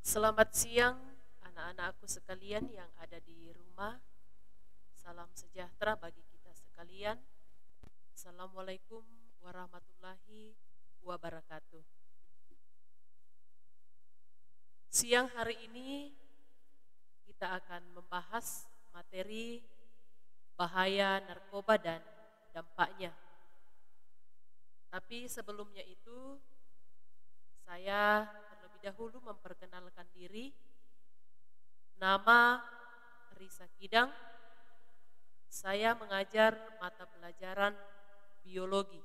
Selamat siang anak-anakku sekalian yang ada di rumah. Salam sejahtera bagi kita sekalian. Assalamualaikum warahmatullahi wabarakatuh. Siang hari ini kita akan membahas materi bahaya narkoba dan dampaknya. Tapi sebelumnya itu saya terlebih dahulu memperkenalkan diri. Nama Risa Kidang. Saya mengajar mata pelajaran biologi.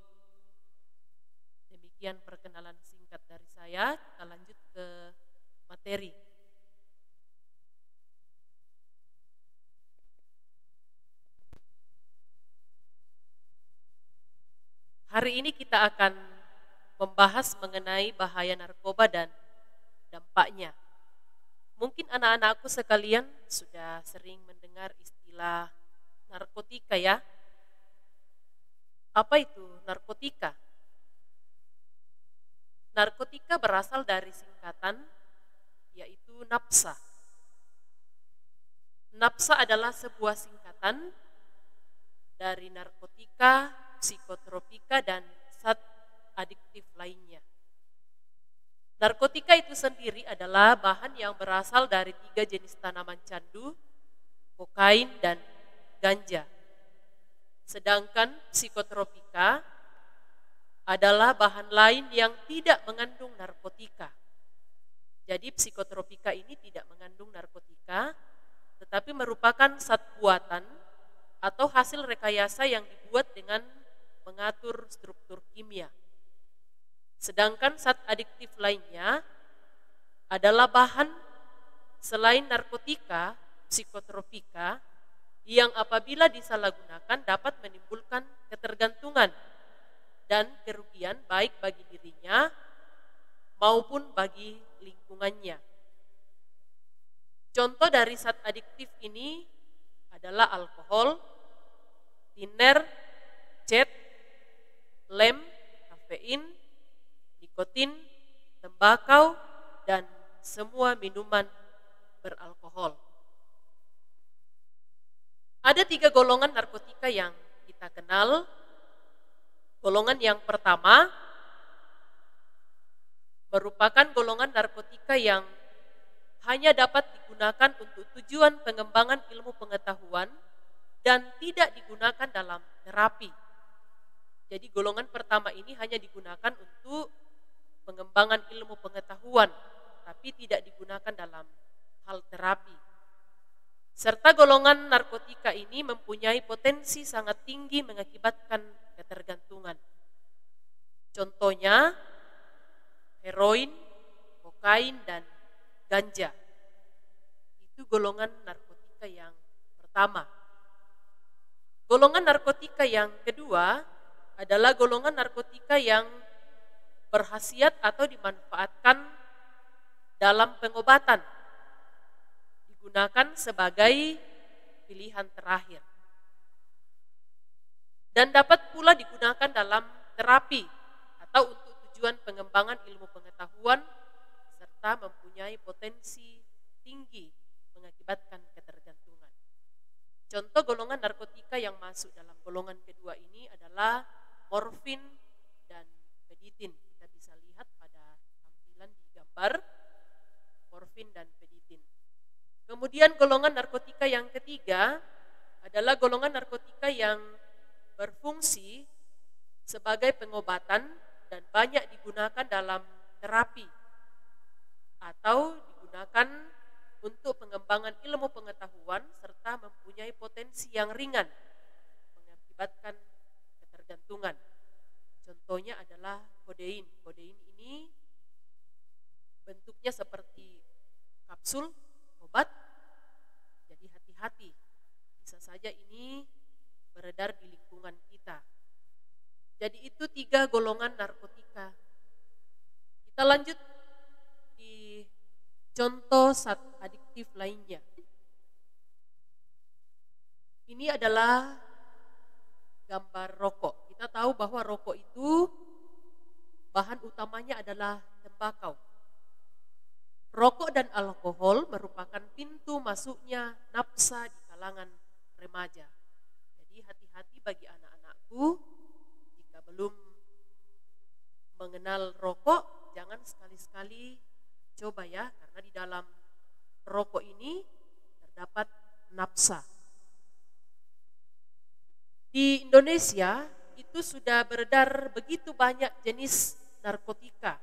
Demikian perkenalan singkat dari saya. Kita lanjut ke materi. Hari ini kita akan membahas mengenai bahaya narkoba dan dampaknya. Mungkin anak-anakku sekalian sudah sering mendengar istilah narkotika ya. Apa itu narkotika? Narkotika berasal dari singkatan yaitu NAPSA. NAPSA adalah sebuah singkatan dari narkotika, psikotropika, dan zat adiktif lainnya. Narkotika itu sendiri adalah bahan yang berasal dari 3 jenis tanaman candu, kokain, dan ganja. Sedangkan psikotropika adalah bahan lain yang tidak mengandung narkotika. Jadi psikotropika ini tidak mengandung narkotika, tetapi merupakan zat buatan atau hasil rekayasa yang dibuat dengan mengatur struktur kimia. Sedangkan zat adiktif lainnya adalah bahan selain narkotika, psikotropika, yang apabila disalahgunakan dapat menimbulkan ketergantungan dan kerugian baik bagi dirinya maupun bagi lingkungannya. Contoh dari zat adiktif ini adalah alkohol, tiner, cat, lem, kafein, nikotin, tembakau, dan semua minuman beralkohol. Ada 3 golongan narkotika yang kita kenal. Golongan yang pertama merupakan golongan narkotika yang hanya dapat digunakan untuk tujuan pengembangan ilmu pengetahuan dan tidak digunakan dalam terapi. Jadi golongan pertama ini hanya digunakan untuk pengembangan ilmu pengetahuan, tapi tidak digunakan dalam hal terapi. Serta golongan narkotika ini mempunyai potensi sangat tinggi mengakibatkan ketergantungan. Contohnya, heroin, kokain, dan ganja. Itu golongan narkotika yang pertama. Golongan narkotika yang kedua adalah golongan narkotika yang berkhasiat atau dimanfaatkan dalam pengobatan, digunakan sebagai pilihan terakhir, dan dapat pula digunakan dalam terapi atau untuk tujuan pengembangan ilmu pengetahuan serta mempunyai potensi tinggi mengakibatkan ketergantungan. Contoh golongan narkotika yang masuk dalam golongan kedua ini adalah morfin dan peditin. Kita bisa lihat pada tampilan di gambar morfin dan peditin. Kemudian golongan narkotika yang ketiga adalah golongan narkotika yang berfungsi sebagai pengobatan dan banyak digunakan dalam terapi atau digunakan untuk pengembangan ilmu pengetahuan serta mempunyai potensi yang ringan mengakibatkan ketergantungan. Contohnya adalah kodein. Kodein ini bentuknya seperti kapsul obat, jadi hati-hati. Bisa saja ini beredar di lingkungan kita. Jadi itu 3 golongan narkotika. Kita lanjut di contoh zat adiktif lainnya. Ini adalah gambar rokok. Kita tahu bahwa rokok itu bahan utamanya adalah tembakau. rokok dan alkohol merupakan pintu masuknya nafsa di kalangan remaja. Jadi hati-hati bagi anak-anakku, jika belum mengenal rokok, jangan sekali-sekali coba ya, karena di dalam rokok ini terdapat nafsa. Di Indonesia itu sudah beredar begitu banyak jenis narkotika.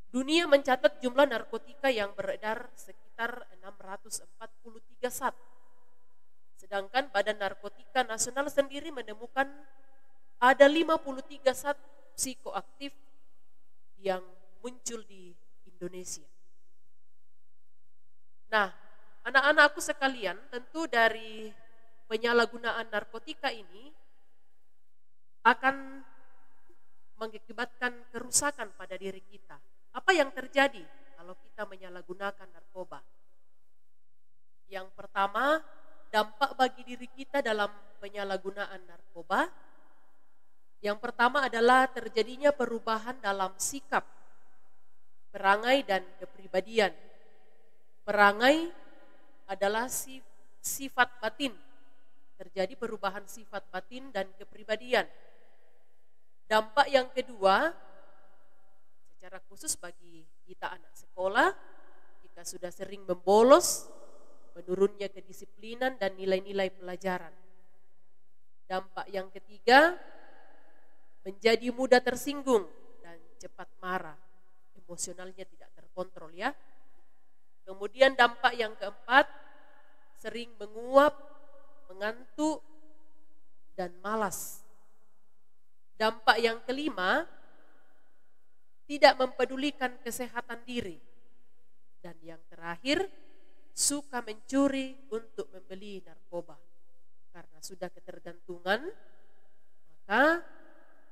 Dunia mencatat jumlah narkotika yang beredar sekitar 643 zat. Sedangkan Badan Narkotika Nasional sendiri menemukan ada 53 zat psikoaktif yang muncul di Indonesia. Nah, anak-anakku sekalian, tentu dari penyalahgunaan narkotika ini akan mengakibatkan kerusakan pada diri kita. Apa yang terjadi kalau kita menyalahgunakan narkoba? Yang pertama, dampak bagi diri kita dalam penyalahgunaan narkoba. Yang pertama adalah terjadinya perubahan dalam sikap, perangai dan kepribadian. Perangai adalah sifat batin. Terjadi perubahan sifat batin dan kepribadian. Dampak yang kedua, secara khusus bagi kita anak sekolah, jika sudah sering membolos, menurunnya kedisiplinan dan nilai-nilai pelajaran. Dampak yang ketiga, menjadi mudah tersinggung dan cepat marah. Emosionalnya tidak terkontrol ya. Kemudian dampak yang keempat, sering menguap, mengantuk, dan malas. Dampak yang kelima, tidak mempedulikan kesehatan diri. Dan yang terakhir, suka mencuri untuk membeli narkoba. Karena sudah ketergantungan, maka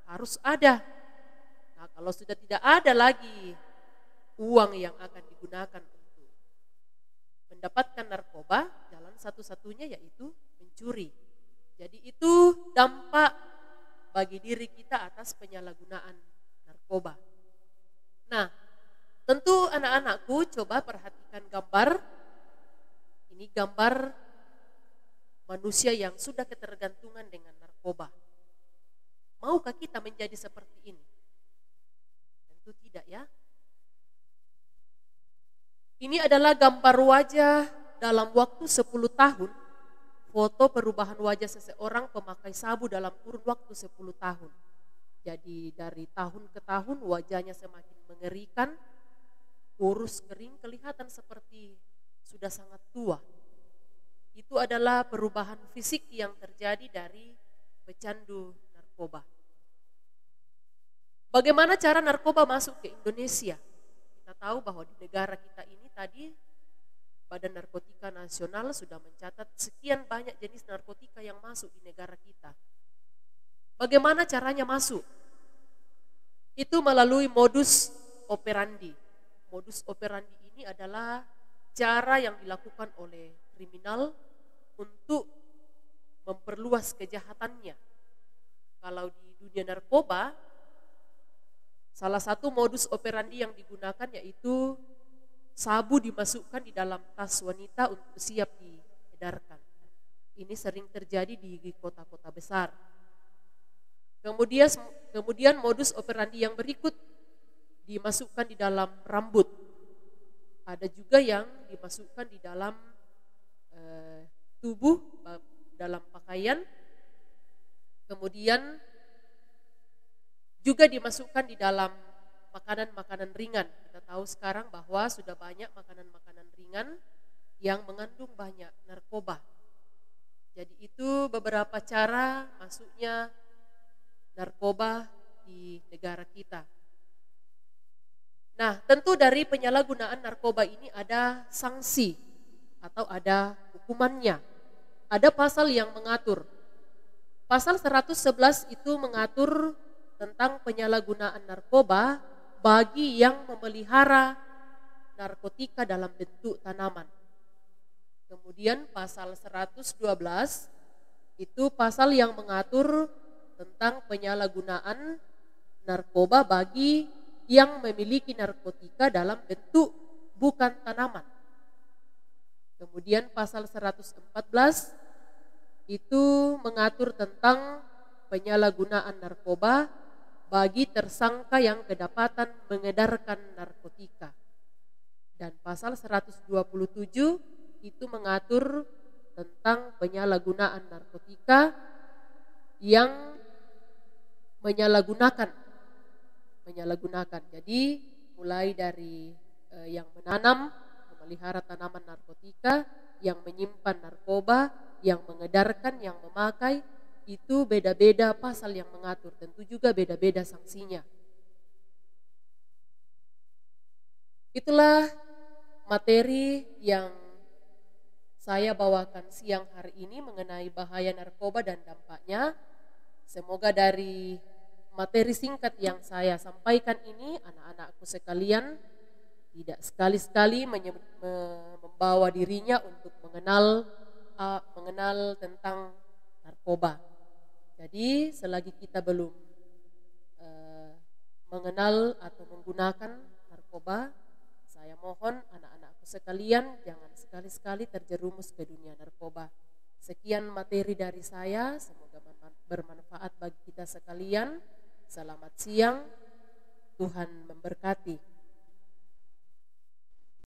harus ada. Nah, kalau sudah tidak ada lagi uang yang akan digunakan untuk mendapatkan narkoba, jalan satu-satunya yaitu mencuri. Jadi itu dampak bagi diri kita atas penyalahgunaan narkoba. Nah, tentu anak-anakku coba perhatikan gambar. Ini gambar manusia yang sudah ketergantungan dengan narkoba. Maukah kita menjadi seperti ini? Tentu tidak ya. Ini adalah gambar wajah dalam waktu 10 tahun. Foto perubahan wajah seseorang pemakai sabu dalam kurun waktu 10 tahun. Jadi dari tahun ke tahun wajahnya semakin mengerikan, kurus kering, kelihatan seperti sudah sangat tua. Itu adalah perubahan fisik yang terjadi dari pecandu narkoba. Bagaimana cara narkoba masuk ke Indonesia? Kita tahu bahwa di negara kita ini tadi Badan Narkotika Nasional sudah mencatat sekian banyak jenis narkotika yang masuk di negara kita. Bagaimana caranya masuk? Itu melalui modus operandi. Modus operandi ini adalah cara yang dilakukan oleh kriminal untuk memperluas kejahatannya. Kalau di dunia narkoba, salah satu modus operandi yang digunakan yaitu sabu dimasukkan di dalam tas wanita untuk siap diedarkan. Ini sering terjadi di kota-kota besar. Kemudian modus operandi yang berikut dimasukkan di dalam rambut. Ada juga yang dimasukkan di dalam tubuh, dalam pakaian. Kemudian juga dimasukkan di dalam makanan-makanan ringan. Kita tahu sekarang bahwa sudah banyak makanan-makanan ringan yang mengandung banyak narkoba. Jadi itu beberapa cara masuknya narkoba di negara kita. Nah, tentu dari penyalahgunaan narkoba ini ada sanksi atau ada hukumannya. Ada pasal yang mengatur. Pasal 111 itu mengatur tentang penyalahgunaan narkoba bagi yang memelihara narkotika dalam bentuk tanaman. Kemudian pasal 112 itu pasal yang mengatur tentang penyalahgunaan narkoba bagi yang memiliki narkotika dalam bentuk bukan tanaman. Kemudian pasal 114 itu mengatur tentang penyalahgunaan narkoba bagi tersangka yang kedapatan mengedarkan narkotika. Dan pasal 127 itu mengatur tentang penyalahgunaan narkotika yang menyalahgunakan. Jadi mulai dari yang menanam, memelihara tanaman narkotika, yang menyimpan narkoba, yang mengedarkan, yang memakai, itu beda-beda pasal yang mengatur, tentu juga beda-beda sanksinya. Itulah materi yang saya bawakan siang hari ini mengenai bahaya narkoba dan dampaknya. Semoga dari materi singkat yang saya sampaikan ini, anak-anakku sekalian tidak sekali-sekali membawa dirinya untuk mengenal tentang narkoba. Jadi selagi kita belum mengenal atau menggunakan narkoba, saya mohon anak-anakku sekalian jangan sekali-sekali terjerumus ke dunia narkoba. Sekian materi dari saya, semoga bermanfaat bagi kita sekalian. Selamat siang, Tuhan memberkati.